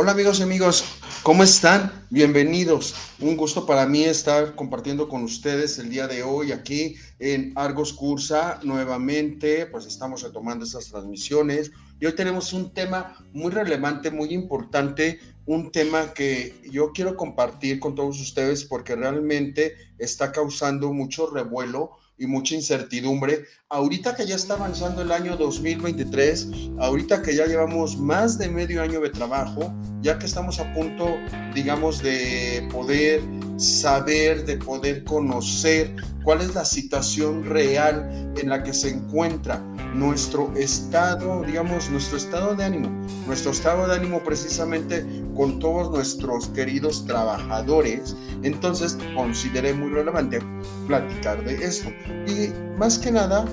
Hola amigos y amigos, ¿cómo están? Bienvenidos. Un gusto para mí estar compartiendo con ustedes el día de hoy aquí en Argos Cursa. Nuevamente, pues estamos retomando estas transmisiones y hoy tenemos un tema muy relevante, muy importante, un tema que yo quiero compartir con todos ustedes porque realmente está causando mucho revuelo y mucha incertidumbre. Ahorita que ya está avanzando el año 2023, ahorita que ya llevamos más de medio año de trabajo, ya que estamos a punto, digamos, de poder saber, de poder conocer cuál es la situación real en la que se encuentra nuestro estado, digamos, nuestro estado de ánimo precisamente con todos nuestros queridos trabajadores. Entonces consideré muy relevante platicar de esto. Y más que nada,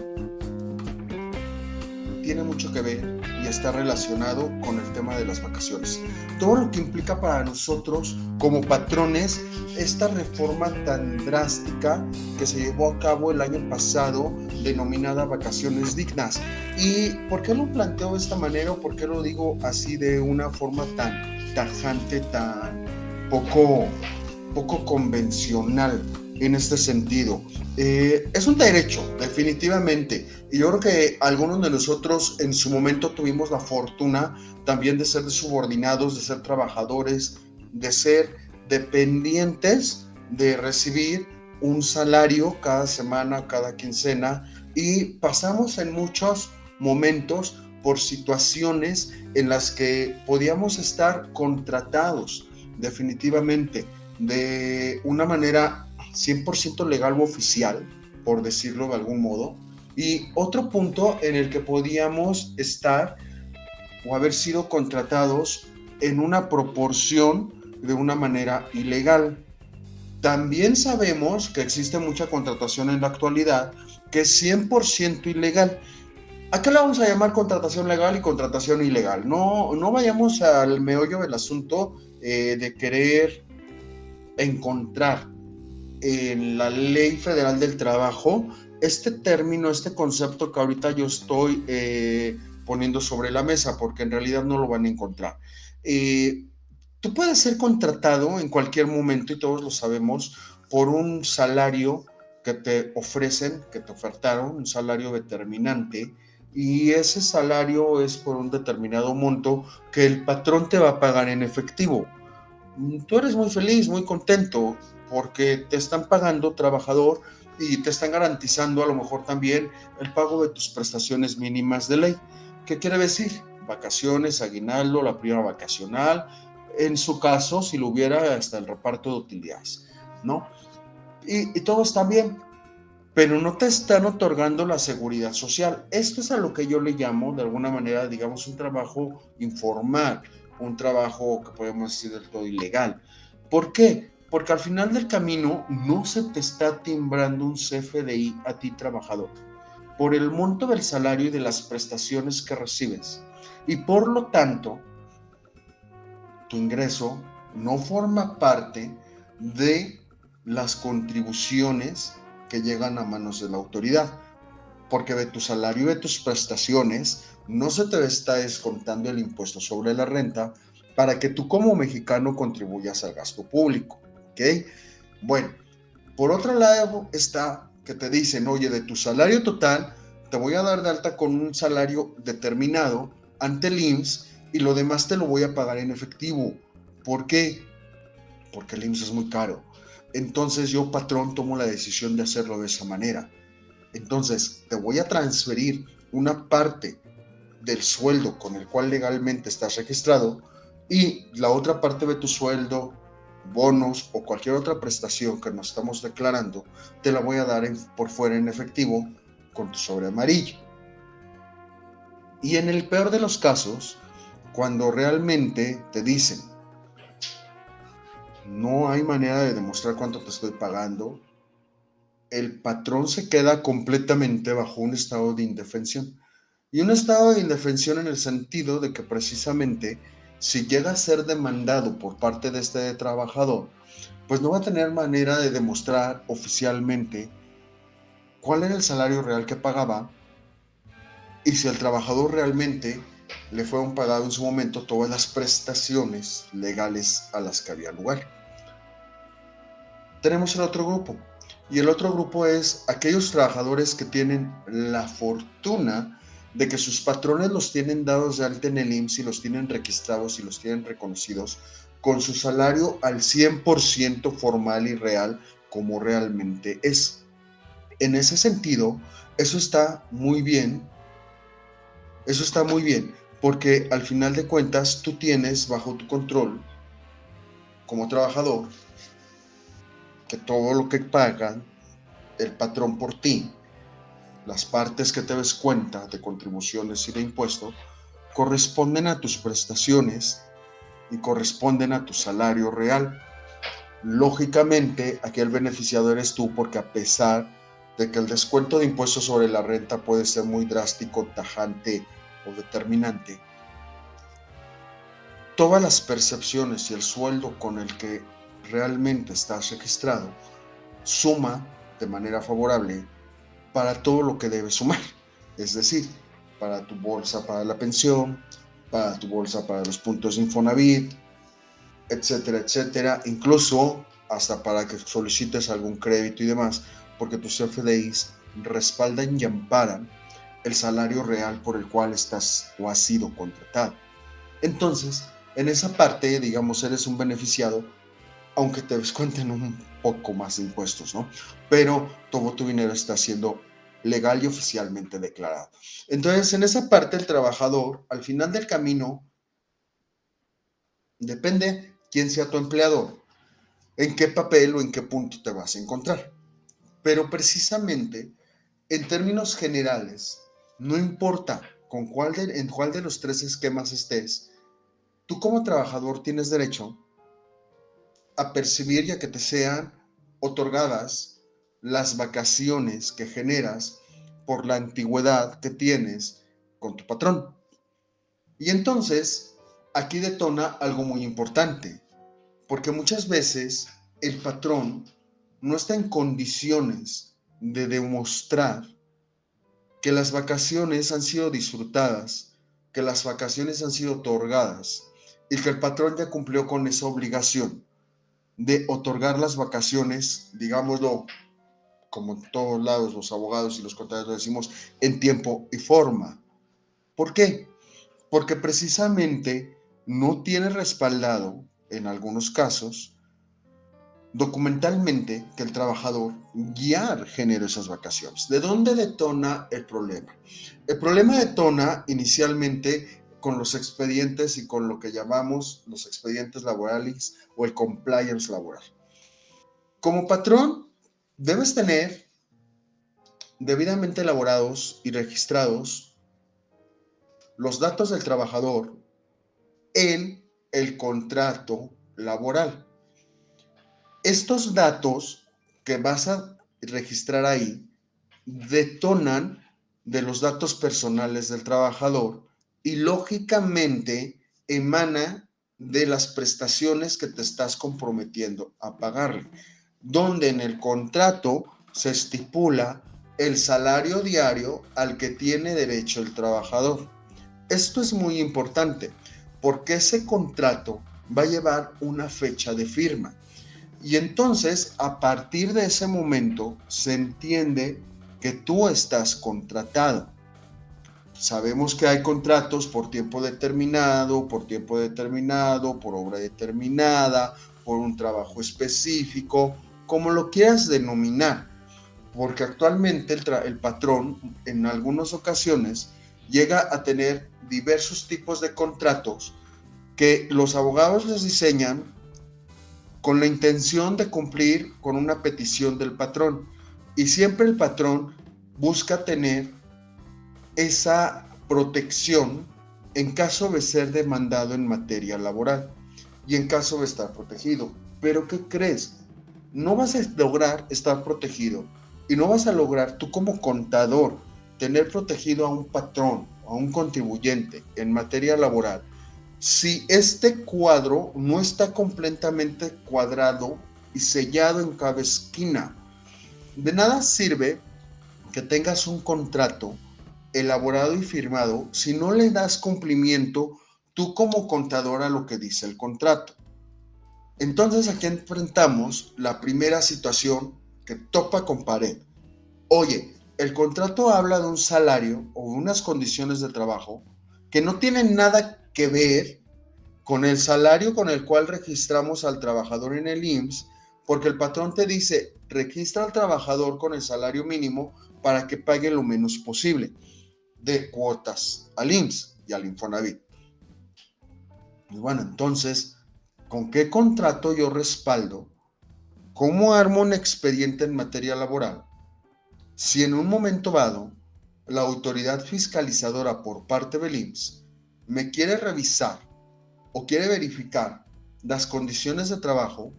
tiene mucho que ver y está relacionado con el tema de las vacaciones. Todo lo que implica para nosotros como patrones esta reforma tan drástica que se llevó a cabo el año pasado, denominada vacaciones dignas. ¿Y por qué lo planteo de esta manera o por qué lo digo así de una forma tan tajante, tan poco convencional en este sentido? Es un derecho, definitivamente. Y yo creo que algunos de nosotros en su momento tuvimos la fortuna también de ser subordinados, de ser trabajadores, de ser dependientes, de recibir un salario cada semana, cada quincena, y pasamos en muchos momentos por situaciones en las que podíamos estar contratados definitivamente de una manera 100% legal u oficial, por decirlo de algún modo, y otro punto en el que podíamos estar o haber sido contratados en una proporción de una manera ilegal. También sabemos que existe mucha contratación en la actualidad que es 100% ilegal. ¿A qué le vamos a llamar contratación legal y contratación ilegal? No vayamos al meollo del asunto de querer encontrar en la Ley Federal del Trabajo este término, este concepto que ahorita yo estoy poniendo sobre la mesa, porque en realidad no lo van a encontrar. Tú puedes ser contratado en cualquier momento, y todos lo sabemos, por un salario que te ofrecen, que te ofertaron, un salario determinante, y ese salario es por un determinado monto que el patrón te va a pagar en efectivo. Tú eres muy feliz, muy contento, porque te están pagando, trabajador, y te están garantizando a lo mejor también el pago de tus prestaciones mínimas de ley. ¿Qué quiere decir? Vacaciones, aguinaldo, la prima vacacional, en su caso, si lo hubiera, hasta el reparto de utilidades, ¿no? Y todo está bien, pero no te están otorgando la seguridad social. Esto es a lo que yo le llamo, de alguna manera, digamos, un trabajo informal, un trabajo que podemos decir del todo ilegal. ¿Por qué? Porque al final del camino no se te está timbrando un CFDI a ti, trabajador, por el monto del salario y de las prestaciones que recibes. Y por lo tanto, tu ingreso no forma parte de las contribuciones que llegan a manos de la autoridad, porque de tu salario y de tus prestaciones no se te está descontando el impuesto sobre la renta para que tú como mexicano contribuyas al gasto público, ¿ok? Bueno, por otro lado está que te dicen, oye, de tu salario total te voy a dar de alta con un salario determinado ante el IMSS y lo demás te lo voy a pagar en efectivo. ¿Por qué? Porque el IMSS es muy caro. Entonces yo, patrón, tomo la decisión de hacerlo de esa manera. Entonces, te voy a transferir una parte del sueldo con el cual legalmente estás registrado y la otra parte de tu sueldo, bonos o cualquier otra prestación que nos estamos declarando, te la voy a dar por fuera en efectivo con tu sobre amarillo. Y en el peor de los casos, cuando realmente te dicen, no hay manera de demostrar cuánto te estoy pagando, el patrón se queda completamente bajo un estado de indefensión. Y un estado de indefensión en el sentido de que precisamente si llega a ser demandado por parte de este trabajador, pues no va a tener manera de demostrar oficialmente cuál era el salario real que pagaba y si el trabajador realmente le fueron pagadas en su momento todas las prestaciones legales a las que había lugar. Tenemos el otro grupo, y el otro grupo es aquellos trabajadores que tienen la fortuna de que sus patrones los tienen dados de alta en el IMSS y los tienen registrados y los tienen reconocidos con su salario al 100% formal y real como realmente es. En ese sentido, eso está muy bien, porque al final de cuentas tú tienes bajo tu control como trabajador que todo lo que pagan el patrón por ti, las partes que te des cuenta de contribuciones y de impuestos, corresponden a tus prestaciones y corresponden a tu salario real. Lógicamente, aquí el beneficiado eres tú, porque a pesar de que el descuento de impuestos sobre la renta puede ser muy drástico, tajante o determinante, todas las percepciones y el sueldo con el que realmente estás registrado suma de manera favorable para todo lo que debes sumar, es decir, para tu bolsa para la pensión, para tu bolsa para los puntos de Infonavit, etcétera, etcétera, incluso hasta para que solicites algún crédito y demás, porque tus CFDIs respaldan y amparan el salario real por el cual estás o has sido contratado. Entonces, en esa parte, digamos, eres un beneficiado, aunque te descuenten un poco más de impuestos, ¿no? Pero todo tu dinero está siendo legal y oficialmente declarado. Entonces, en esa parte, el trabajador, al final del camino, depende quién sea tu empleador, en qué papel o en qué punto te vas a encontrar. Pero precisamente, en términos generales, no importa en cuál de los tres esquemas estés, tú como trabajador tienes derecho a percibir y a que te sean otorgadas las vacaciones que generas por la antigüedad que tienes con tu patrón. Y entonces, aquí detona algo muy importante, porque muchas veces el patrón no está en condiciones de demostrar que las vacaciones han sido disfrutadas, que las vacaciones han sido otorgadas y que el patrón ya cumplió con esa obligación de otorgar las vacaciones, digámoslo, como en todos lados los abogados y los contadores lo decimos, en tiempo y forma. ¿Por qué? Porque precisamente no tiene respaldado, en algunos casos, documentalmente, que el trabajador ya generó esas vacaciones. ¿De dónde detona el problema? El problema detona inicialmente con los expedientes y con lo que llamamos los expedientes laborales o el compliance laboral. Como patrón, debes tener debidamente elaborados y registrados los datos del trabajador en el contrato laboral. Estos datos que vas a registrar ahí detonan de los datos personales del trabajador y lógicamente emana de las prestaciones que te estás comprometiendo a pagarle, donde en el contrato se estipula el salario diario al que tiene derecho el trabajador. Esto es muy importante porque ese contrato va a llevar una fecha de firma. Y entonces, a partir de ese momento, se entiende que tú estás contratado. Sabemos que hay contratos por tiempo determinado, por obra determinada, por un trabajo específico, como lo quieras denominar, porque actualmente el patrón en algunas ocasiones llega a tener diversos tipos de contratos que los abogados les diseñan con la intención de cumplir con una petición del patrón. Y siempre el patrón busca tener esa protección en caso de ser demandado en materia laboral y en caso de estar protegido. Pero ¿qué crees? No vas a lograr estar protegido y no vas a lograr tú como contador tener protegido a un patrón, a un contribuyente en materia laboral si este cuadro no está completamente cuadrado y sellado en cada esquina. De nada sirve que tengas un contrato elaborado y firmado si no le das cumplimiento tú como contador a lo que dice el contrato. Entonces aquí enfrentamos la primera situación que topa con pared. Oye, el contrato habla de un salario o unas condiciones de trabajo que no tienen nada que ver con el salario con el cual registramos al trabajador en el IMSS, porque el patrón te dice, registra al trabajador con el salario mínimo para que pague lo menos posible de cuotas al IMSS y al Infonavit. Y bueno, entonces, ¿con qué contrato yo respaldo? ¿Cómo armo un expediente en materia laboral? Si en un momento dado la autoridad fiscalizadora por parte del IMSS me quiere revisar o quiere verificar las condiciones de trabajo,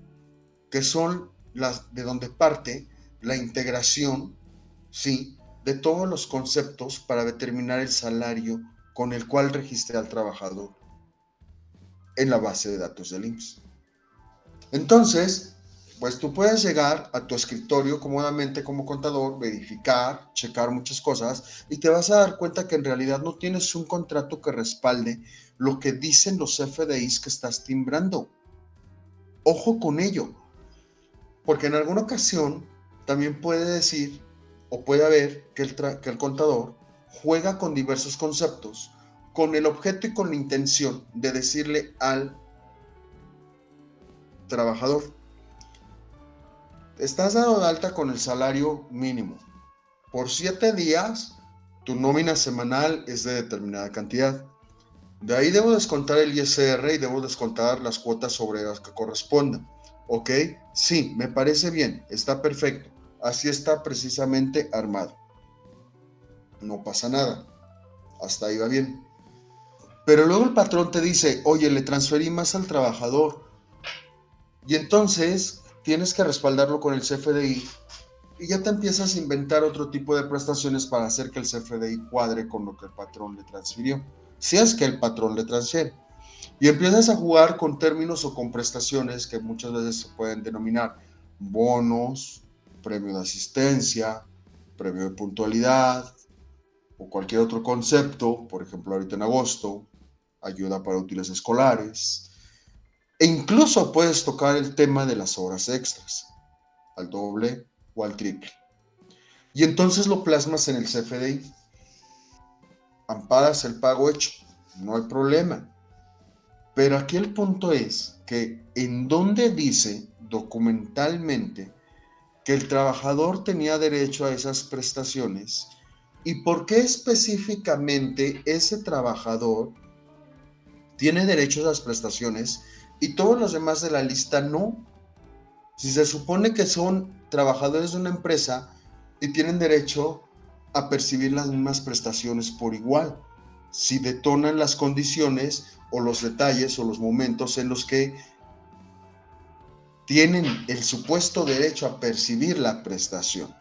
que son las de donde parte la integración, ¿sí?, de todos los conceptos para determinar el salario con el cual registré al trabajador en la base de datos del IMSS. Entonces, pues tú puedes llegar a tu escritorio cómodamente como contador, verificar, checar muchas cosas y te vas a dar cuenta que en realidad no tienes un contrato que respalde lo que dicen los FDIs que estás timbrando. Ojo con ello, porque en alguna ocasión también puede decir o puede haber que el contador juega con diversos conceptos con el objeto y con la intención de decirle al trabajador: estás dado de alta con el salario mínimo. Por 7 días, tu nómina semanal es de determinada cantidad. De ahí debo descontar el ISR y debo descontar las cuotas obreras que correspondan. ¿Ok? Sí, me parece bien, está perfecto. Así está precisamente armado. No pasa nada. Hasta ahí va bien. Pero luego el patrón te dice, oye, le transferí más al trabajador. Y entonces tienes que respaldarlo con el CFDI y ya te empiezas a inventar otro tipo de prestaciones para hacer que el CFDI cuadre con lo que el patrón le transfirió, si es que el patrón le transfiere. Y empiezas a jugar con términos o con prestaciones que muchas veces se pueden denominar bonos, premio de asistencia, premio de puntualidad o cualquier otro concepto, por ejemplo ahorita en agosto, ayuda para útiles escolares. E incluso puedes tocar el tema de las horas extras, al doble o al triple. Y entonces lo plasmas en el CFDI. Amparas el pago hecho, no hay problema. Pero aquí el punto es que en donde dice documentalmente que el trabajador tenía derecho a esas prestaciones y por qué específicamente ese trabajador tiene derecho a esas prestaciones y todos los demás de la lista no. Si se supone que son trabajadores de una empresa y tienen derecho a percibir las mismas prestaciones por igual, si detonan las condiciones o los detalles o los momentos en los que tienen el supuesto derecho a percibir la prestación.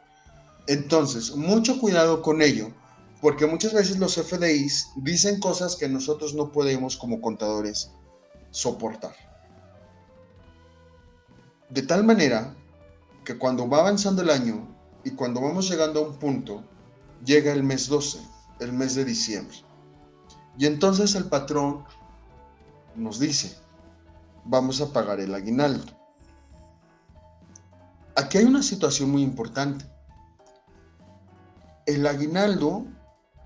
Entonces, mucho cuidado con ello, porque muchas veces los FDIs dicen cosas que nosotros no podemos como contadores soportar. De tal manera que cuando va avanzando el año y cuando vamos llegando a un punto, llega el mes 12, el mes de diciembre. Y entonces el patrón nos dice, vamos a pagar el aguinaldo. Aquí hay una situación muy importante. El aguinaldo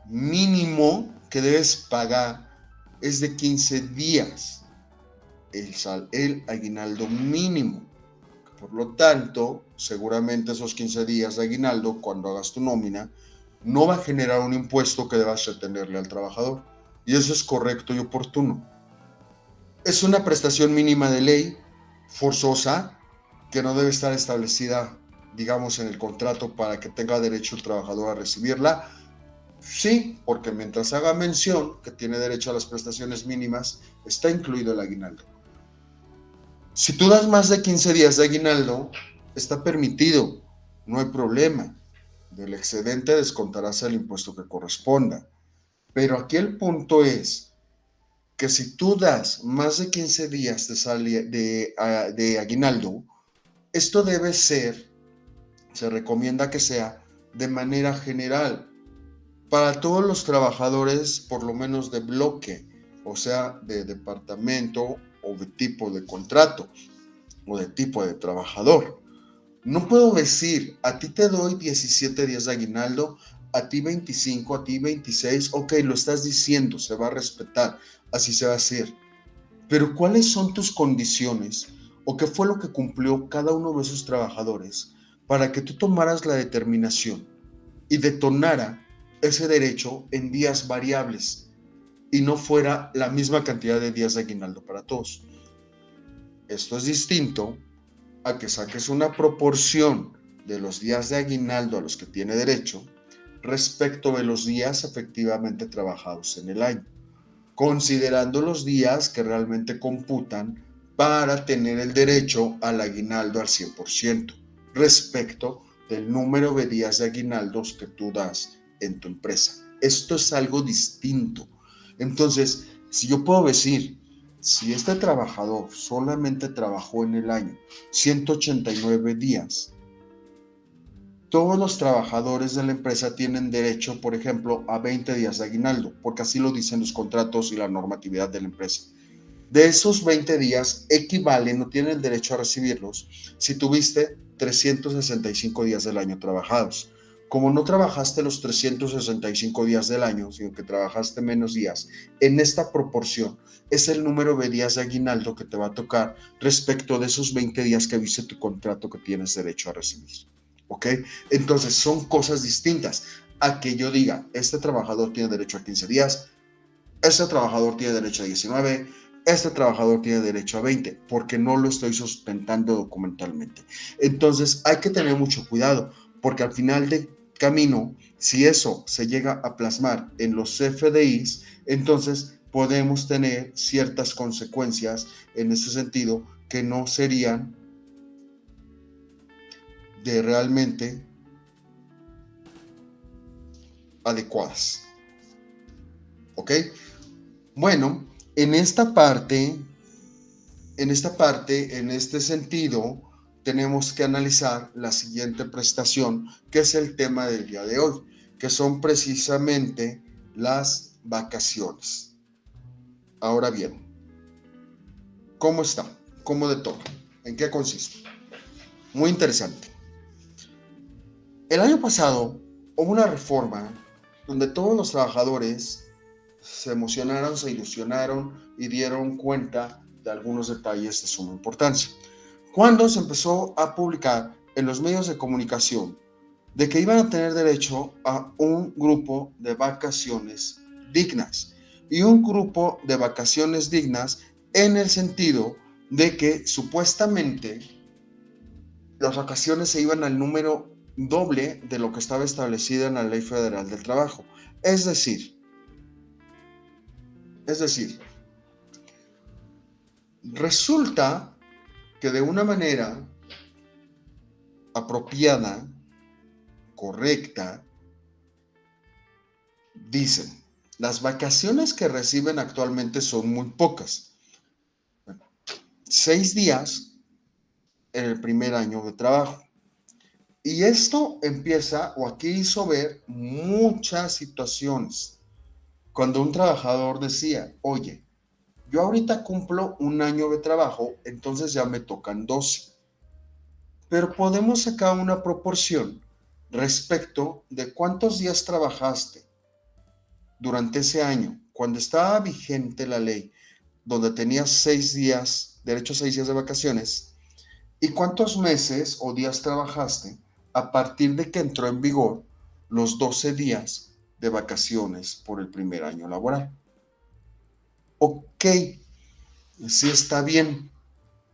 mínimo que debes pagar es de 15 días. El aguinaldo mínimo. Por lo tanto, seguramente esos 15 días de aguinaldo, cuando hagas tu nómina, no va a generar un impuesto que debas retenerle al trabajador. Y eso es correcto y oportuno. Es una prestación mínima de ley, forzosa, que no debe estar establecida, digamos, en el contrato para que tenga derecho el trabajador a recibirla. Sí, porque mientras haga mención que tiene derecho a las prestaciones mínimas, está incluido el aguinaldo. Si tú das más de 15 días de aguinaldo, está permitido, no hay problema. Del excedente descontarás el impuesto que corresponda. Pero aquí el punto es que si tú das más de 15 días de aguinaldo, esto debe ser, se recomienda que sea de manera general. Para todos los trabajadores, por lo menos de bloque, o sea, de departamento o de tipo de contrato o de tipo de trabajador. No puedo decir, a ti te doy 17 días de aguinaldo, a ti 25, a ti 26, ok, lo estás diciendo, se va a respetar, así se va a hacer. Pero ¿cuáles son tus condiciones o qué fue lo que cumplió cada uno de esos trabajadores para que tú tomaras la determinación y detonara ese derecho en días variables y no fuera la misma cantidad de días de aguinaldo para todos? Esto es distinto a que saques una proporción de los días de aguinaldo a los que tiene derecho respecto de los días efectivamente trabajados en el año, considerando los días que realmente computan para tener el derecho al aguinaldo al 100%, respecto del número de días de aguinaldos que tú das en tu empresa. Esto es algo distinto. Entonces, si yo puedo decir, si este trabajador solamente trabajó en el año 189 días, todos los trabajadores de la empresa tienen derecho, por ejemplo, a 20 días de aguinaldo, porque así lo dicen los contratos y la normatividad de la empresa. De esos 20 días equivalen, no tienen el derecho a recibirlos, si tuviste 365 días del año trabajados. Como no trabajaste los 365 días del año, sino que trabajaste menos días, en esta proporción es el número de días de aguinaldo que te va a tocar respecto de esos 20 días que viste tu contrato que tienes derecho a recibir. ¿Ok? Entonces son cosas distintas a que yo diga, este trabajador tiene derecho a 15 días, este trabajador tiene derecho a 19, este trabajador tiene derecho a 20, porque no lo estoy sustentando documentalmente. Entonces hay que tener mucho cuidado, porque al final de camino, si eso se llega a plasmar en los CFDIs, entonces podemos tener ciertas consecuencias en ese sentido que no serían de realmente adecuadas. ¿Ok? Bueno, en este sentido, tenemos que analizar la siguiente prestación, que es el tema del día de hoy, que son precisamente las vacaciones. Ahora bien, ¿cómo está? ¿Cómo de todo? ¿En qué consiste? Muy interesante. El año pasado hubo una reforma donde todos los trabajadores se emocionaron, se ilusionaron y dieron cuenta de algunos detalles de suma importancia. Cuando se empezó a publicar en los medios de comunicación de que iban a tener derecho a un grupo de vacaciones dignas, y un grupo de vacaciones dignas en el sentido de que supuestamente las vacaciones se iban al número doble de lo que estaba establecido en la Ley Federal del Trabajo. Es decir, resulta que de una manera apropiada, correcta, dicen, las vacaciones que reciben actualmente son muy pocas. 6 días en el primer año de trabajo. Y esto empieza, o aquí hizo ver muchas situaciones. Cuando un trabajador decía, oye, yo ahorita cumplo un año de trabajo, entonces ya me tocan 12. Pero podemos sacar una proporción respecto de cuántos días trabajaste durante ese año, cuando estaba vigente la ley, donde tenías 6 días, derecho a 6 días de vacaciones, y cuántos meses o días trabajaste a partir de que entró en vigor los 12 días de vacaciones por el primer año laboral. Ok, sí está bien,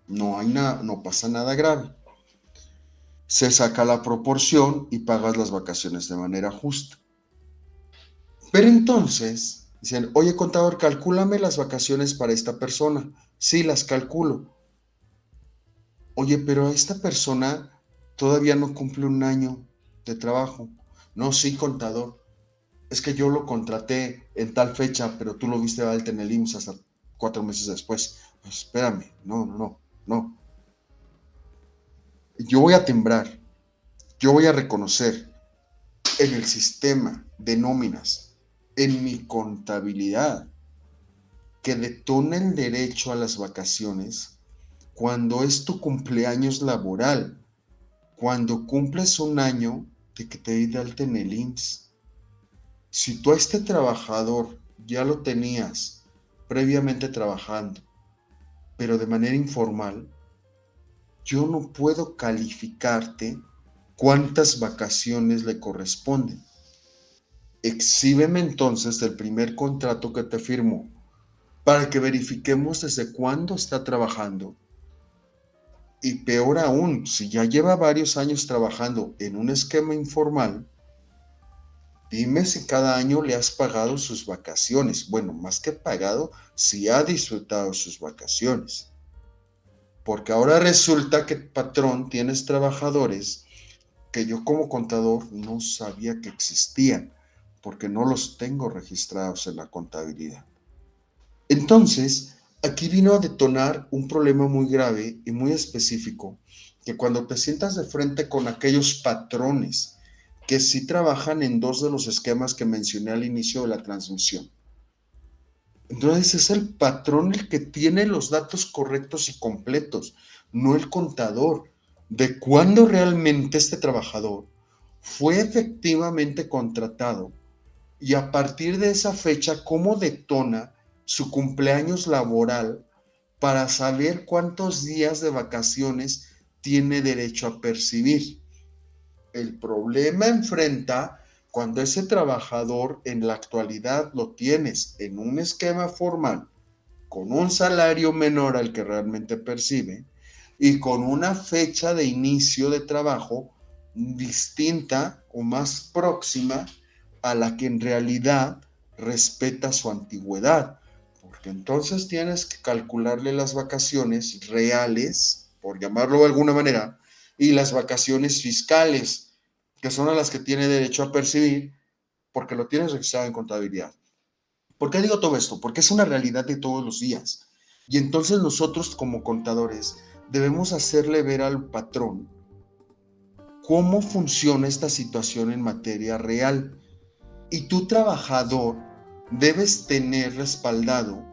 no pasa nada grave. Se saca la proporción y pagas las vacaciones de manera justa. Pero entonces dicen, oye contador, calcúlame las vacaciones para esta persona. Sí, las calculo. Oye, pero esta persona todavía no cumple un año de trabajo. No, sí, contador. Es que yo lo contraté en tal fecha, pero tú lo viste de alta en el IMSS hasta 4 meses después. Pues espérame, no. Yo voy a temblar, yo voy a reconocer en el sistema de nóminas, en mi contabilidad, que detona el derecho a las vacaciones cuando es tu cumpleaños laboral, cuando cumples un año de que te di de alta en el IMSS. Si tú a este trabajador ya lo tenías previamente trabajando, pero de manera informal, yo no puedo calificarte cuántas vacaciones le corresponden. Exhíbeme entonces el primer contrato que te firmó para que verifiquemos desde cuándo está trabajando. Y peor aún, si ya lleva varios años trabajando en un esquema informal, dime si cada año le has pagado sus vacaciones. Bueno, más que pagado, si ha disfrutado sus vacaciones. Porque ahora resulta que, patrón, tienes trabajadores que yo como contador no sabía que existían, porque no los tengo registrados en la contabilidad. Entonces, aquí vino a detonar un problema muy grave y muy específico, que cuando te sientas de frente con aquellos patrones que sí trabajan en dos de los esquemas que mencioné al inicio de la transmisión, entonces es el patrón el que tiene los datos correctos y completos, no el contador, de cuándo realmente este trabajador fue efectivamente contratado y a partir de esa fecha cómo detona su cumpleaños laboral para saber cuántos días de vacaciones tiene derecho a percibir. El problema enfrenta cuando ese trabajador en la actualidad lo tienes en un esquema formal, con un salario menor al que realmente percibe y con una fecha de inicio de trabajo distinta o más próxima a la que en realidad respeta su antigüedad. Porque entonces tienes que calcularle las vacaciones reales, por llamarlo de alguna manera, y las vacaciones fiscales, que son a las que tiene derecho a percibir porque lo tienes registrado en contabilidad. ¿Por qué digo todo esto? Porque es una realidad de todos los días. Y entonces nosotros como contadores debemos hacerle ver al patrón cómo funciona esta situación en materia real. Y tú, trabajador, debes tener respaldado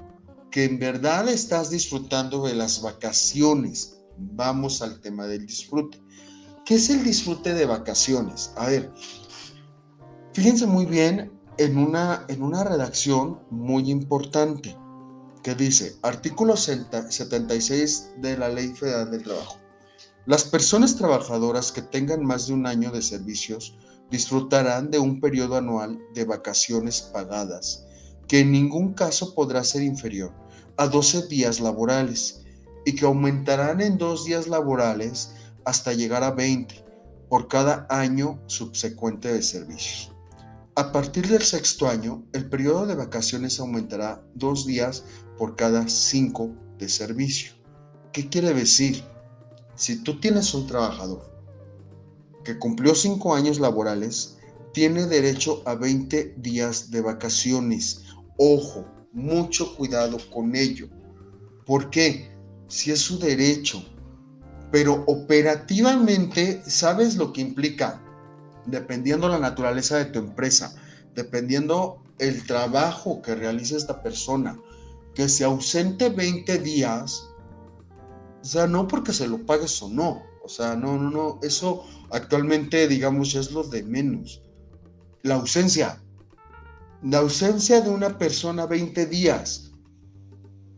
que en verdad estás disfrutando de las vacaciones. Vamos al tema del disfrute. ¿Qué es el disfrute de vacaciones? A ver, fíjense muy bien en una redacción muy importante que dice, artículo 76 de la Ley Federal del Trabajo. Las personas trabajadoras que tengan más de un año de servicios disfrutarán de un periodo anual de vacaciones pagadas, que en ningún caso podrá ser inferior a 12 días laborales y que aumentarán en 2 días laborales hasta llegar a 20 por cada año subsecuente de servicios. A partir del sexto año, el periodo de vacaciones aumentará 2 días por cada 5 de servicio. ¿Qué quiere decir? Si tú tienes un trabajador que cumplió 5 años laborales, tiene derecho a 20 días de vacaciones. Ojo, mucho cuidado con ello. ¿Por qué? Si es su derecho, pero operativamente, ¿sabes lo que implica? Dependiendo la naturaleza de tu empresa, dependiendo el trabajo que realice esta persona, que se ausente 20 días, o sea, no porque se lo pagues o no, o sea, no, eso actualmente, digamos, ya es lo de menos. La ausencia, la ausencia de una persona 20 días,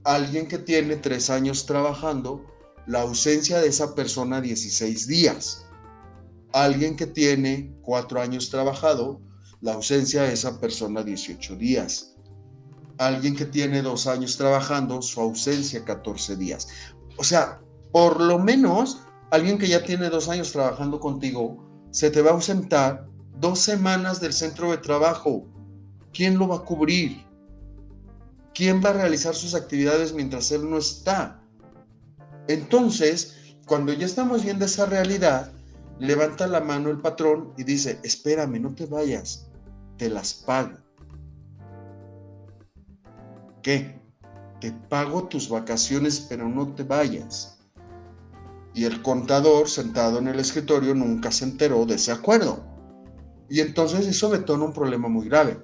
alguien que tiene 3 años trabajando, la ausencia de esa persona 16 días. Alguien que tiene 4 años trabajado, la ausencia de esa persona 18 días. Alguien que tiene 2 años trabajando, su ausencia 14 días. O sea, por lo menos, alguien que ya tiene 2 años trabajando contigo, se te va a ausentar 2 semanas del centro de trabajo. ¿Quién lo va a cubrir? ¿Quién va a realizar sus actividades mientras él no está? Entonces, cuando ya estamos viendo esa realidad, levanta la mano el patrón y dice, espérame, no te vayas, te las pago. ¿Qué? Te pago tus vacaciones, pero no te vayas. Y el contador, sentado en el escritorio, nunca se enteró de ese acuerdo. Y entonces eso detona un problema muy grave.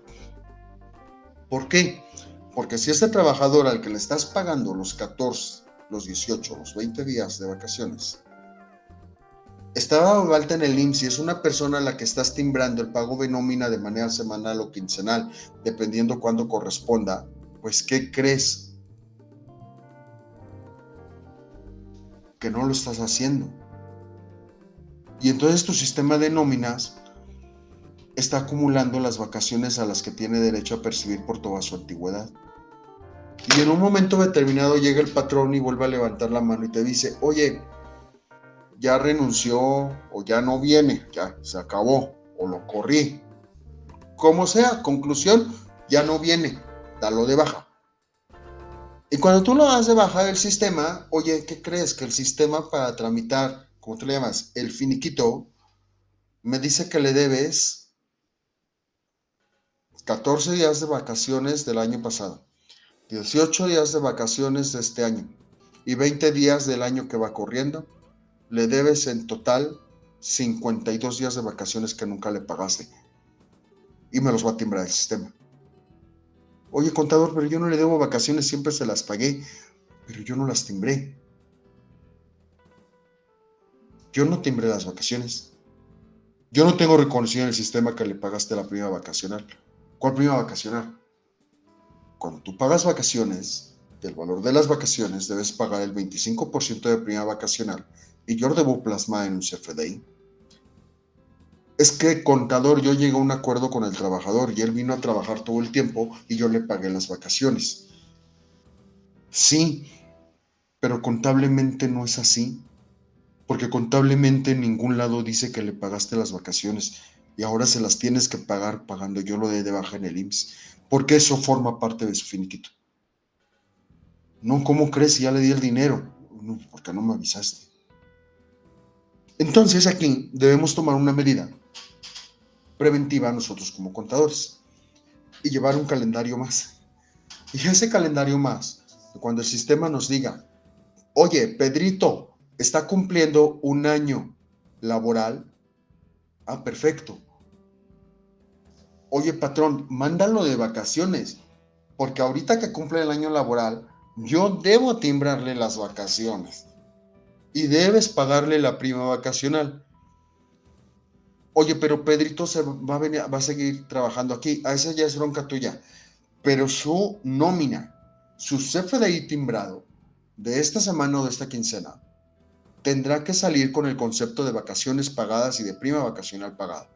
¿Por qué? Porque si este trabajador al que le estás pagando los 14, los 18, los 20 días de vacaciones, está dado alta en el IMSS y es una persona a la que estás timbrando el pago de nómina de manera semanal o quincenal, dependiendo cuándo corresponda, pues ¿qué crees? Que no lo estás haciendo. Y entonces tu sistema de nóminas está acumulando las vacaciones a las que tiene derecho a percibir por toda su antigüedad. Y en un momento determinado llega el patrón y vuelve a levantar la mano y te dice, oye, ya renunció o ya no viene, ya se acabó o lo corrí. Como sea, conclusión, ya no viene, dalo de baja. Y cuando tú lo das de baja del sistema, oye, ¿qué crees? Que el sistema para tramitar, ¿cómo tú le llamas? El finiquito, me dice que le debes 14 días de vacaciones del año pasado, 18 días de vacaciones de este año y 20 días del año que va corriendo. Le debes en total 52 días de vacaciones que nunca le pagaste y me los va a timbrar el sistema. Oye, contador, pero yo no le debo vacaciones, siempre se las pagué, pero yo no las timbré. Yo no timbré las vacaciones. Yo no tengo reconocido en el sistema que le pagaste la prima vacacional. ¿Cuál prima vacacional? Cuando tú pagas vacaciones, del valor de las vacaciones debes pagar el 25% de prima vacacional y yo lo debo plasmar en un CFDI. Es que, contador, yo llegué a un acuerdo con el trabajador y él vino a trabajar todo el tiempo y yo le pagué las vacaciones. Sí, pero contablemente no es así, porque contablemente en ningún lado dice que le pagaste las vacaciones y ahora se las tienes que pagar pagando yo lo de baja en el IMSS, porque eso forma parte de su finiquito. No, ¿cómo crees si ya le di el dinero? No, porque no me avisaste. Entonces aquí debemos tomar una medida preventiva nosotros como contadores y llevar un calendario más. Y ese calendario más, cuando el sistema nos diga, oye, Pedrito, está cumpliendo un año laboral, ah, perfecto. Oye, patrón, mándalo de vacaciones, porque ahorita que cumple el año laboral, yo debo timbrarle las vacaciones y debes pagarle la prima vacacional. Oye, pero Pedrito se va a seguir trabajando aquí, a esa ya es bronca tuya, pero su nómina, su CFDI timbrado de esta semana o de esta quincena, tendrá que salir con el concepto de vacaciones pagadas y de prima vacacional pagada.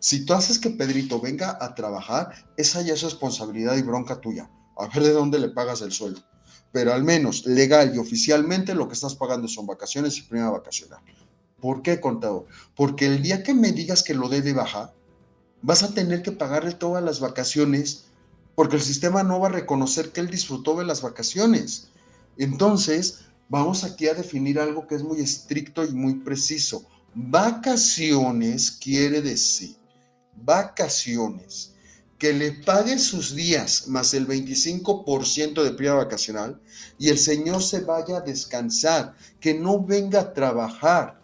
Si tú haces que Pedrito venga a trabajar, esa ya es responsabilidad y bronca tuya. A ver de dónde le pagas el sueldo. Pero al menos legal y oficialmente lo que estás pagando son vacaciones y prima vacacional. ¿Por qué, contador? Porque el día que me digas que lo dé de baja, vas a tener que pagarle todas las vacaciones porque el sistema no va a reconocer que él disfrutó de las vacaciones. Entonces, vamos aquí a definir algo que es muy estricto y muy preciso. Vacaciones quiere decir vacaciones que le pague sus días más el 25% de prima vacacional y el señor se vaya a descansar, que no venga a trabajar.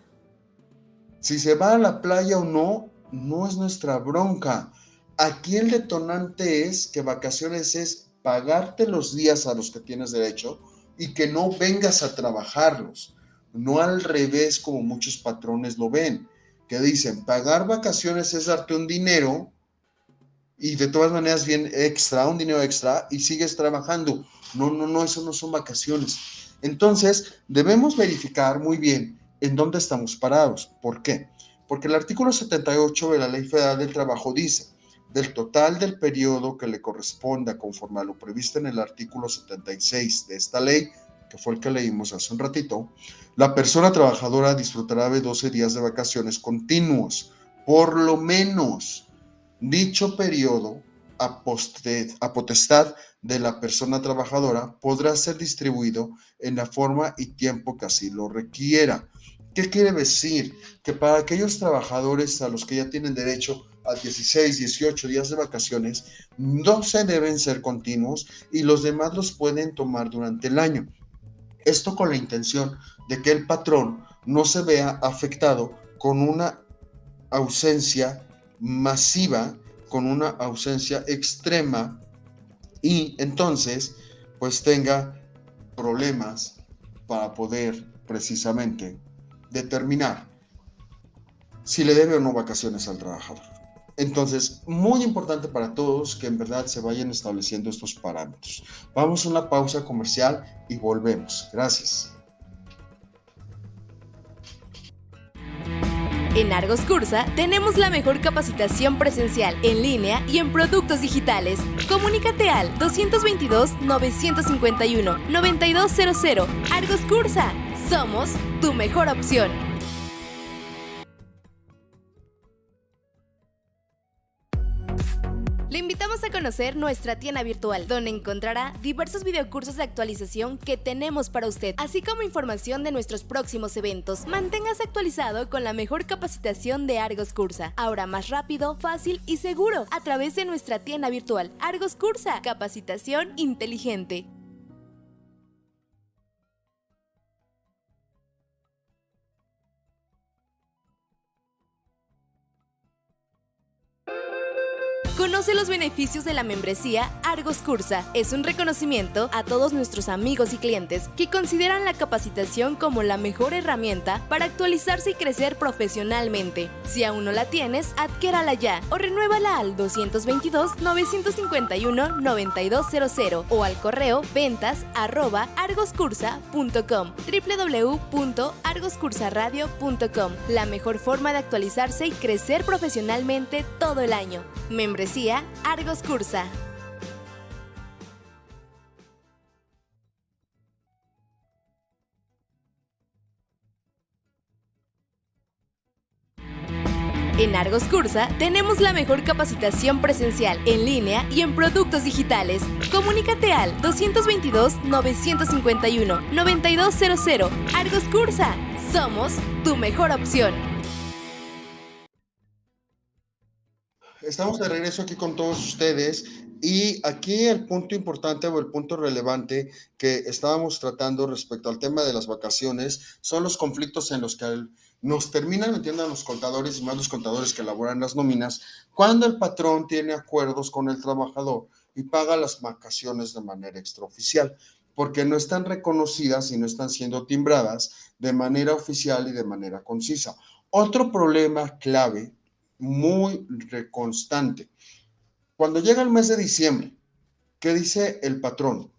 Si se va a la playa o no, no es nuestra bronca. Aquí el detonante es que vacaciones es pagarte los días a los que tienes derecho y que no vengas a trabajarlos. No al revés como muchos patrones lo ven, que dicen pagar vacaciones es darte un dinero y de todas maneras bien extra, un dinero extra y sigues trabajando. No, no, no, eso no son vacaciones. Entonces, debemos verificar muy bien en dónde estamos parados. ¿Por qué? Porque el artículo 78 de la Ley Federal del Trabajo dice, del total del periodo que le corresponda conforme a lo previsto en el artículo 76 de esta ley, que fue el que leímos hace un ratito, la persona trabajadora disfrutará de 12 días de vacaciones continuos, por lo menos. Dicho periodo, a potestad de la persona trabajadora, podrá ser distribuido en la forma y tiempo que así lo requiera. ¿Qué quiere decir? Que para aquellos trabajadores a los que ya tienen derecho a 16, 18 días de vacaciones, 12 deben ser continuos y los demás los pueden tomar durante el año. Esto con la intención de que el patrón no se vea afectado con una ausencia masiva, con una ausencia extrema, y entonces pues tenga problemas para poder precisamente determinar si le debe o no vacaciones al trabajador. Entonces, muy importante para todos que en verdad se vayan estableciendo estos parámetros. Vamos a una pausa comercial y volvemos. Gracias. En Argos Cursa tenemos la mejor capacitación presencial, en línea y en productos digitales. Comunícate al 222-951-9200. Argos Cursa, somos tu mejor opción. Le invitamos a conocer nuestra tienda virtual, donde encontrará diversos videocursos de actualización que tenemos para usted, así como información de nuestros próximos eventos. Manténgase actualizado con la mejor capacitación de Argos Cursa, ahora más rápido, fácil y seguro, a través de nuestra tienda virtual. Argos Cursa, capacitación inteligente. Conoce los beneficios de la membresía Argos Cursa. Es un reconocimiento a todos nuestros amigos y clientes que consideran la capacitación como la mejor herramienta para actualizarse y crecer profesionalmente. Si aún no la tienes, adquiérala ya o renuévala al 222-951-9200 o al correo ventas@argoscursa.com, www.argoscursaradio.com. La mejor forma de actualizarse y crecer profesionalmente todo el año. Membresía Argos Cursa. En Argos Cursa tenemos la mejor capacitación presencial, en línea y en productos digitales. Comunícate al 222-951-9200. Argos Cursa, somos tu mejor opción. Estamos de regreso aquí con todos ustedes y aquí el punto importante o el punto relevante que estábamos tratando respecto al tema de las vacaciones son los conflictos en los que nos terminan metiendo a los contadores y más los contadores que elaboran las nóminas cuando el patrón tiene acuerdos con el trabajador y paga las vacaciones de manera extraoficial, porque no están reconocidas y no están siendo timbradas de manera oficial y de manera concisa. Otro problema clave muy constante. Cuando llega el mes de diciembre, ¿qué dice el patrón?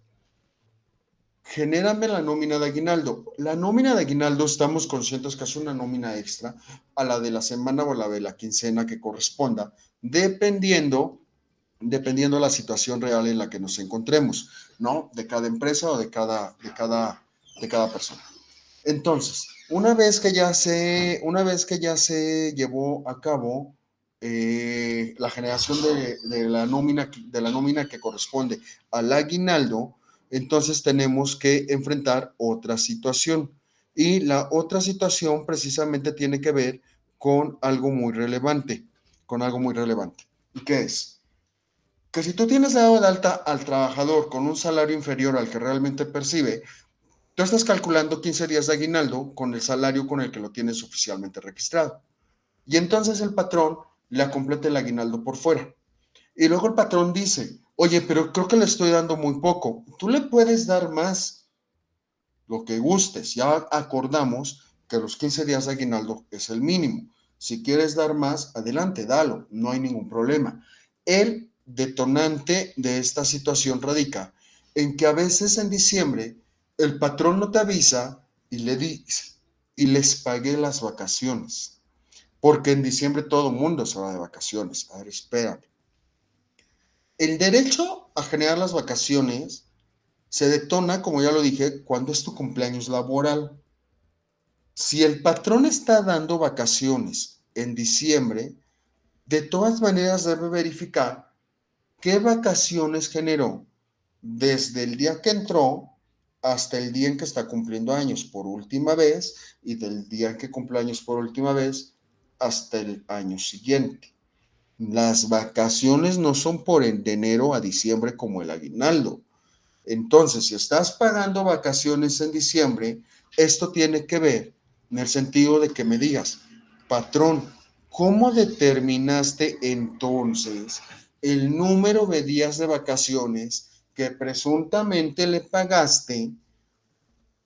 Genérame la nómina de aguinaldo. La nómina de aguinaldo estamos conscientes que es una nómina extra a la de la semana o a la de la quincena que corresponda, dependiendo de la situación real en la que nos encontremos, ¿no? De cada empresa o de cada persona. Entonces, una vez que ya se llevó a cabo la generación de la nómina que corresponde al aguinaldo, entonces tenemos que enfrentar otra situación. Y la otra situación precisamente tiene que ver con algo muy relevante, con algo muy relevante. ¿Y qué es? Que si tú tienes dado de alta al trabajador con un salario inferior al que realmente percibe, tú estás calculando 15 días de aguinaldo con el salario con el que lo tienes oficialmente registrado. Y entonces el patrón le completa el aguinaldo por fuera. Y luego el patrón dice, oye, pero creo que le estoy dando muy poco. Tú le puedes dar más, lo que gustes. Ya acordamos que los 15 días de aguinaldo es el mínimo. Si quieres dar más, adelante, dalo. No hay ningún problema. El detonante de esta situación radica en que a veces en diciembre el patrón no te avisa y le dice, y les pagué las vacaciones. Porque en diciembre todo el mundo se va de vacaciones. A ver, espérame. El derecho a generar las vacaciones se detona, como ya lo dije, cuando es tu cumpleaños laboral. Si el patrón está dando vacaciones en diciembre, de todas maneras debe verificar qué vacaciones generó desde el día que entró hasta el día en que está cumpliendo años por última vez y del día en que cumple años por última vez hasta el año siguiente. Las vacaciones no son de enero a diciembre como el aguinaldo. Entonces, si estás pagando vacaciones en diciembre, esto tiene que ver en el sentido de que me digas, patrón, ¿Cómo determinaste entonces el número de días de vacaciones que presuntamente le pagaste?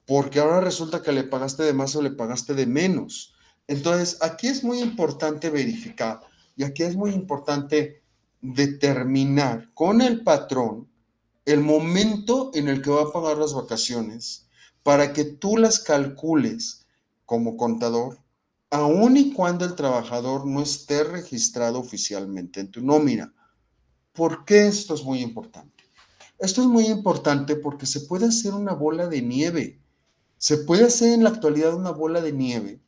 Porque ahora resulta que le pagaste de más o le pagaste de menos. Entonces, aquí es muy importante verificar y aquí es muy importante determinar con el patrón el momento en el que va a pagar las vacaciones para que tú las calcules como contador, aun y cuando el trabajador no esté registrado oficialmente en tu nómina. ¿Por qué esto es muy importante? Esto es muy importante porque se puede hacer una bola de nieve. Se puede hacer en la actualidad una bola de nieve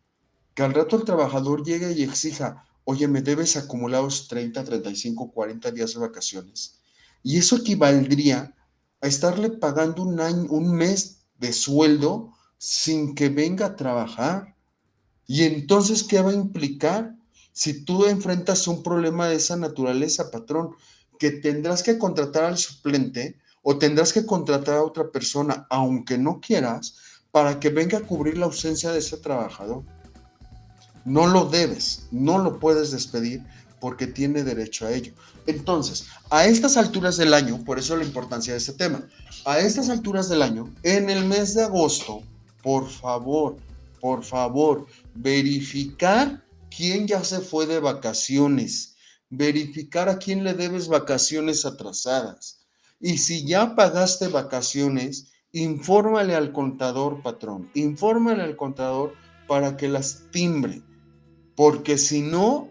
que al rato el trabajador llegue y exija, oye, me debes acumulados 30, 35, 40 días de vacaciones. Y eso equivaldría a estarle pagando un mes de sueldo sin que venga a trabajar. Y entonces, ¿qué va a implicar? Si tú enfrentas un problema de esa naturaleza, patrón, que tendrás que contratar al suplente o tendrás que contratar a otra persona, aunque no quieras, para que venga a cubrir la ausencia de ese trabajador. No lo debes, no lo puedes despedir porque tiene derecho a ello. Entonces, a estas alturas del año, por eso la importancia de este tema, a estas alturas del año, en el mes de agosto, por favor, verificar quién ya se fue de vacaciones, verificar a quién le debes vacaciones atrasadas. Y si ya pagaste vacaciones, infórmale al contador, patrón, infórmale al contador para que las timbre. Porque si no,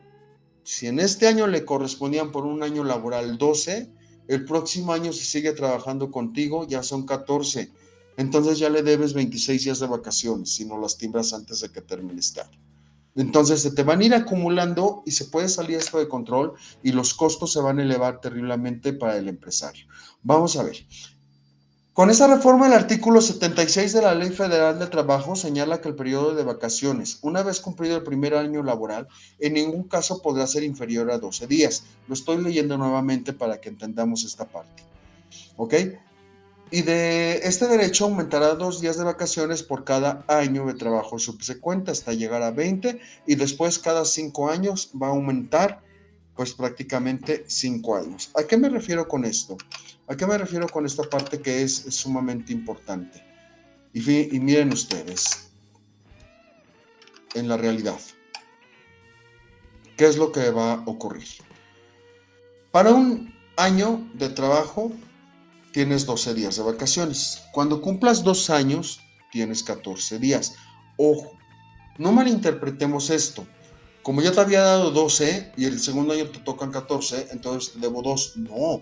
si en este año le correspondían por un año laboral 12, el próximo año si sigue trabajando contigo ya son 14. Entonces ya le debes 26 días de vacaciones si no las timbras antes de que termine este año. Entonces se te van a ir acumulando y se puede salir esto de control y los costos se van a elevar terriblemente para el empresario. Vamos a ver. Con esta reforma, el artículo 76 de la Ley Federal de Trabajo señala que el periodo de vacaciones, una vez cumplido el primer año laboral, en ningún caso podrá ser inferior a 12 días. Lo estoy leyendo nuevamente para que entendamos esta parte. ¿Ok? Y de este derecho aumentará 2 días de vacaciones por cada año de trabajo subsecuente hasta llegar a 20 y después cada 5 años va a aumentar pues prácticamente 5 años. ¿A qué me refiero con esto? ¿A qué me refiero con esta parte que es sumamente importante? Y miren ustedes, en la realidad, ¿qué es lo que va a ocurrir? Para un año de trabajo tienes 12 días de vacaciones. Cuando cumplas 2 años, tienes 14 días. Ojo, no malinterpretemos esto. Como ya te había dado 12 y el segundo año te tocan 14, entonces te debo 2. No,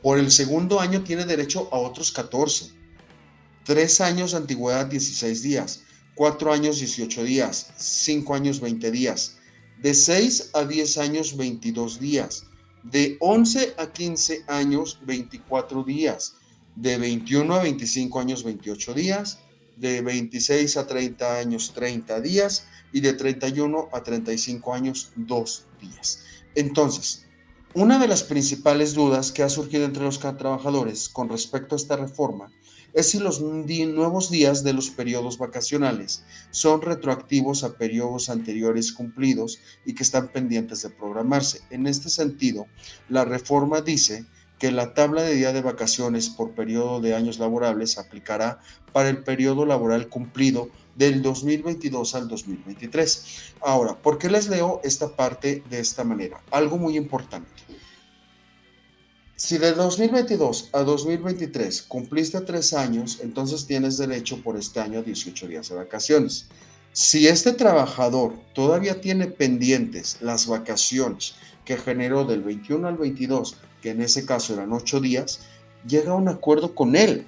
por el segundo año tiene derecho a otros 14. 3 años de antigüedad, 16 días. 4 años, 18 días. 5 años, 20 días. De 6 a 10 años, 22 días. De 11 a 15 años, 24 días. De 21 a 25 años, 28 días. De 26 a 30 años, 30 días. Y de 31 a 35 años, 2 días. Entonces, una de las principales dudas que ha surgido entre los trabajadores con respecto a esta reforma es si los nuevos días de los periodos vacacionales son retroactivos a periodos anteriores cumplidos y que están pendientes de programarse. En este sentido, la reforma dice que la tabla de días de vacaciones por periodo de años laborables aplicará para el periodo laboral cumplido del 2022 al 2023. Ahora, ¿por qué les leo esta parte de esta manera? Algo muy importante. Si de 2022 a 2023 cumpliste 3 años, entonces tienes derecho por este año a 18 días de vacaciones. Si este trabajador todavía tiene pendientes las vacaciones que generó del 21 al 22, que en ese caso eran 8 días, llega a un acuerdo con él.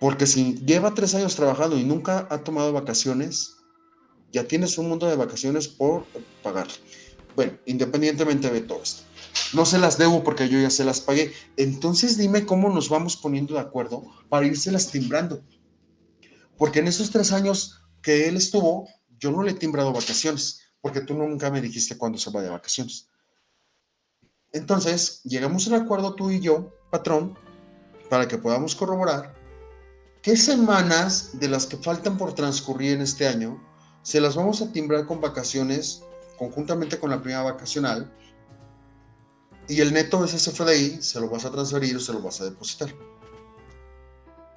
Porque si lleva 3 años trabajando y nunca ha tomado vacaciones, ya tienes un mundo de vacaciones por pagar. Bueno, independientemente de todo esto. No se las debo porque yo ya se las pagué. Entonces dime cómo nos vamos poniendo de acuerdo para irselas timbrando. Porque en esos 3 años que él estuvo, yo no le he timbrado vacaciones, porque tú nunca me dijiste cuándo se va de vacaciones. Entonces, llegamos a un acuerdo tú y yo, patrón, para que podamos corroborar qué semanas de las que faltan por transcurrir en este año se las vamos a timbrar con vacaciones conjuntamente con la prima vacacional y el neto de ese CFDI se lo vas a transferir o se lo vas a depositar.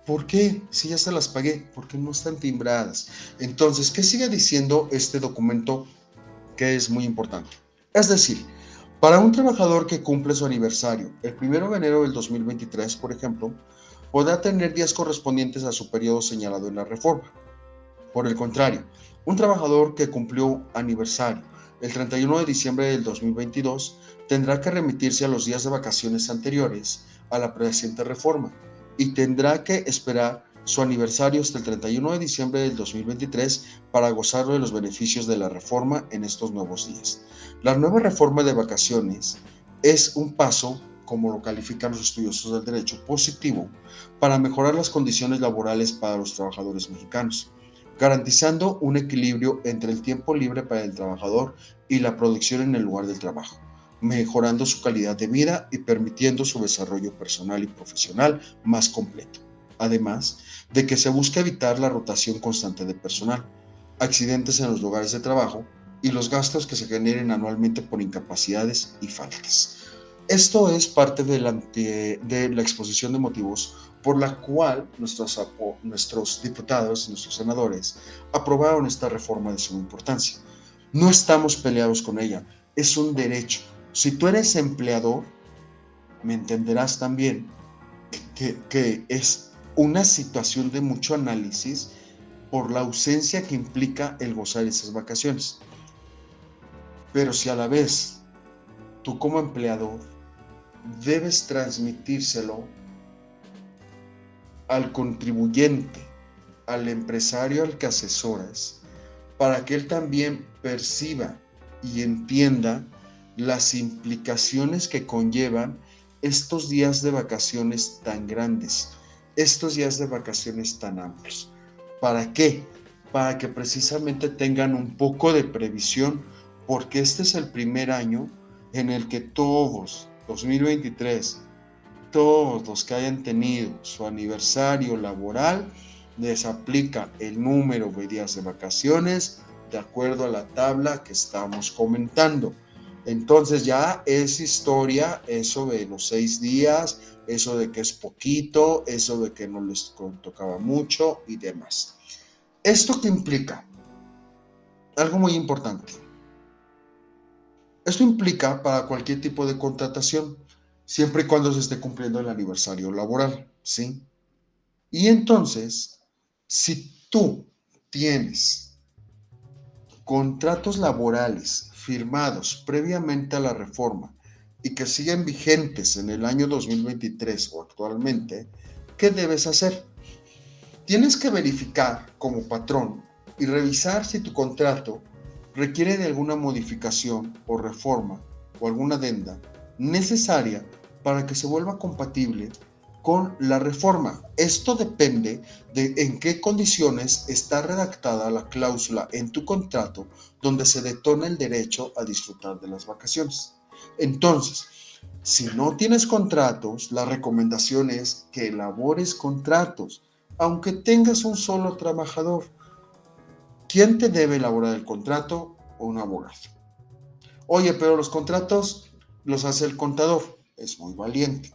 ¿Por qué? Si ya se las pagué, porque no están timbradas. Entonces, ¿qué sigue diciendo este documento que es muy importante? Es decir, para un trabajador que cumple su aniversario el 1 de enero del 2023, por ejemplo, podrá tener días correspondientes a su periodo señalado en la reforma. Por el contrario, un trabajador que cumplió aniversario el 31 de diciembre del 2022 tendrá que remitirse a los días de vacaciones anteriores a la presente reforma y tendrá que esperar su aniversario hasta el 31 de diciembre del 2023 para gozar de los beneficios de la reforma en estos nuevos días. La nueva reforma de vacaciones es un paso, como lo califican los estudiosos del derecho, positivo para mejorar las condiciones laborales para los trabajadores mexicanos, garantizando un equilibrio entre el tiempo libre para el trabajador y la producción en el lugar del trabajo, mejorando su calidad de vida y permitiendo su desarrollo personal y profesional más completo. Además de que se busca evitar la rotación constante de personal, accidentes en los lugares de trabajo y los gastos que se generen anualmente por incapacidades y faltas. Esto es parte de la exposición de motivos por la cual nuestros diputados, nuestros senadores, aprobaron esta reforma de suma importancia. No estamos peleados con ella, es un derecho. Si tú eres empleador, me entenderás también que es una situación de mucho análisis por la ausencia que implica el gozar esas vacaciones. Pero si a la vez tú como empleador debes transmitírselo al contribuyente, al empresario al que asesoras, para que él también perciba y entienda las implicaciones que conllevan estos días de vacaciones tan grandes, estos días de vacaciones tan amplios. ¿Para qué? Para que precisamente tengan un poco de previsión, porque este es el primer año en el que todos, 2023, todos los que hayan tenido su aniversario laboral, les aplica el número de días de vacaciones de acuerdo a la tabla que estamos comentando. Entonces ya es historia eso de los 6 días, eso de que es poquito, eso de que no les tocaba mucho y demás. ¿Esto qué implica? Algo muy importante. Esto implica para cualquier tipo de contratación, siempre y cuando se esté cumpliendo el aniversario laboral, ¿sí? Y entonces, si tú tienes contratos laborales firmados previamente a la reforma y que siguen vigentes en el año 2023 o actualmente, ¿qué debes hacer? Tienes que verificar como patrón y revisar si tu contrato requiere de alguna modificación o reforma o alguna adenda necesaria para que se vuelva compatible con la reforma. Esto depende de en qué condiciones está redactada la cláusula en tu contrato donde se detona el derecho a disfrutar de las vacaciones. Entonces, si no tienes contratos, la recomendación es que elabores contratos, aunque tengas un solo trabajador. ¿Quién te debe elaborar el contrato? Un abogado. Oye, pero los contratos los hace el contador. Es muy valiente,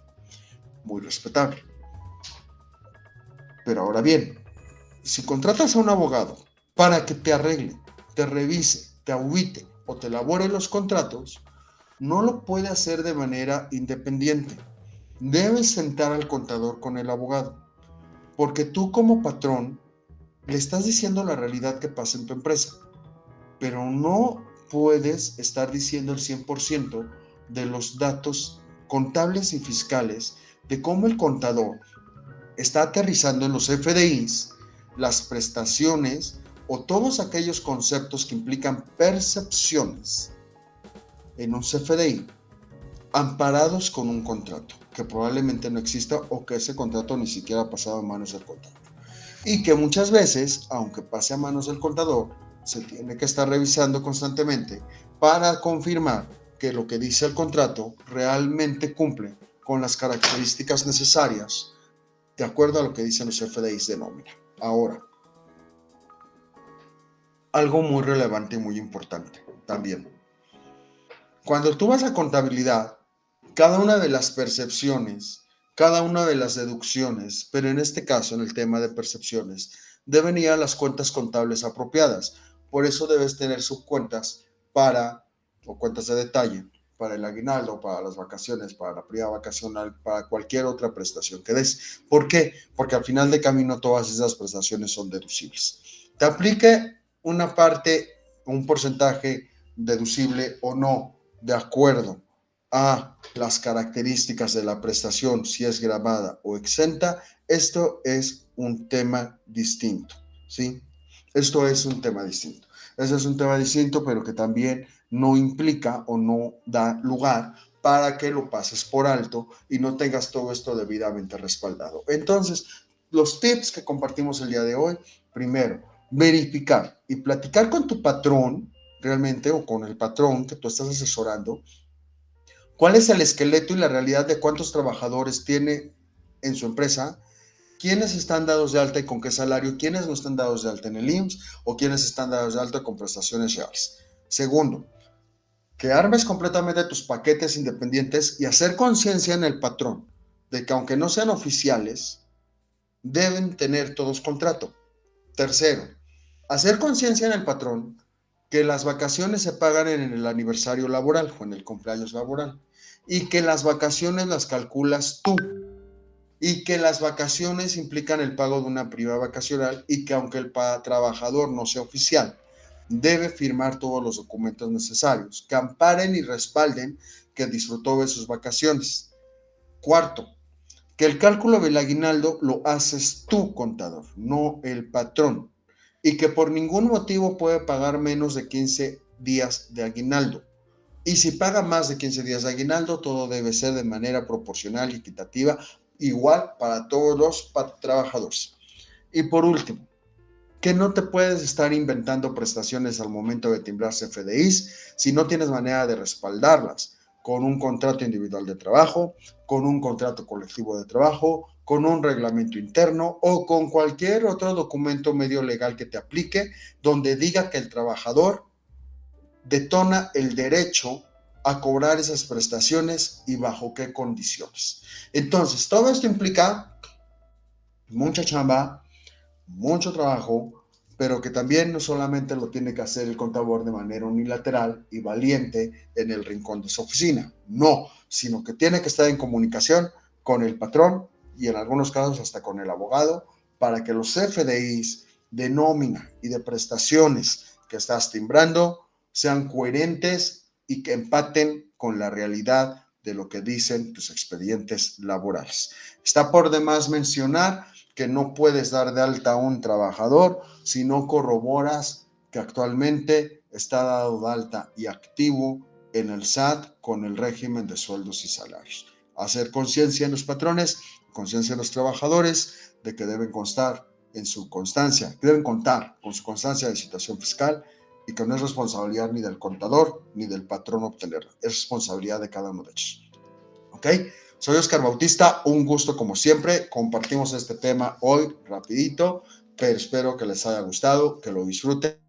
muy respetable. Pero ahora bien, si contratas a un abogado para que te arregle, te revise, te audite o te elabore los contratos, no lo puede hacer de manera independiente. Debes sentar al contador con el abogado, porque tú como patrón le estás diciendo la realidad que pasa en tu empresa, pero no puedes estar diciendo el 100% de los datos contables y fiscales de cómo el contador está aterrizando en los FDIs, las prestaciones o todos aquellos conceptos que implican percepciones en un CFDI amparados con un contrato que probablemente no exista o que ese contrato ni siquiera ha pasado a manos del contador. Y que muchas veces, aunque pase a manos del contador, se tiene que estar revisando constantemente para confirmar que lo que dice el contrato realmente cumple con las características necesarias de acuerdo a lo que dicen los FDIs de nómina. Ahora, algo muy relevante y muy importante también. Cuando tú vas a contabilidad, cada una de las percepciones, cada una de las deducciones, pero en este caso, en el tema de percepciones, deben ir a las cuentas contables apropiadas. Por eso debes tener subcuentas o cuentas de detalle, para el aguinaldo, para las vacaciones, para la prima vacacional, para cualquier otra prestación que des. ¿Por qué? Porque al final de camino todas esas prestaciones son deducibles. Te aplique una parte, un porcentaje deducible o no, de acuerdo a las características de la prestación, si es grabada o exenta, esto es un tema distinto, ¿sí? Esto es un tema distinto. Ese es un tema distinto, pero que también no implica o no da lugar para que lo pases por alto y no tengas todo esto debidamente respaldado. Entonces, los tips que compartimos el día de hoy, primero, verificar y platicar con tu patrón realmente o con el patrón que tú estás asesorando. ¿Cuál es el esqueleto y la realidad de cuántos trabajadores tiene en su empresa? ¿Quiénes están dados de alta y con qué salario? ¿Quiénes no están dados de alta en el IMSS? ¿O quiénes están dados de alta con prestaciones reales? Segundo, que armes completamente tus paquetes independientes y hacer conciencia en el patrón de que aunque no sean oficiales, deben tener todos contrato. Tercero, hacer conciencia en el patrón que las vacaciones se pagan en el aniversario laboral o en el cumpleaños laboral y que las vacaciones las calculas tú y que las vacaciones implican el pago de una prima vacacional y que aunque el trabajador no sea oficial, debe firmar todos los documentos necesarios que amparen y respalden que disfrutó de sus vacaciones. Cuarto, que el cálculo del aguinaldo lo haces tú, contador, no el patrón, y que por ningún motivo puede pagar menos de 15 días de aguinaldo. Y si paga más de 15 días de aguinaldo, todo debe ser de manera proporcional y equitativa, igual para todos los trabajadores. Y por último, que no te puedes estar inventando prestaciones al momento de timbrar CFDIs si no tienes manera de respaldarlas con un contrato individual de trabajo, con un contrato colectivo de trabajo, con un reglamento interno o con cualquier otro documento medio legal que te aplique donde diga que el trabajador detona el derecho a cobrar esas prestaciones y bajo qué condiciones. Entonces, todo esto implica mucha chamba, mucho trabajo, pero que también no solamente lo tiene que hacer el contador de manera unilateral y valiente en el rincón de su oficina, no, sino que tiene que estar en comunicación con el patrón y en algunos casos hasta con el abogado para que los CFDIs de nómina y de prestaciones que estás timbrando sean coherentes y que empaten con la realidad de lo que dicen tus expedientes laborales. Está por demás mencionar que no puedes dar de alta a un trabajador si no corroboras que actualmente está dado de alta y activo en el SAT con el régimen de sueldos y salarios. Hacer conciencia en los patrones, conciencia en los trabajadores de que deben constar en su constancia, que deben contar con su constancia de situación fiscal y que no es responsabilidad ni del contador ni del patrón obtenerla, es responsabilidad de cada uno de ellos. ¿Ok? Soy Oscar Bautista, un gusto como siempre, compartimos este tema hoy rapidito, pero espero que les haya gustado, que lo disfruten.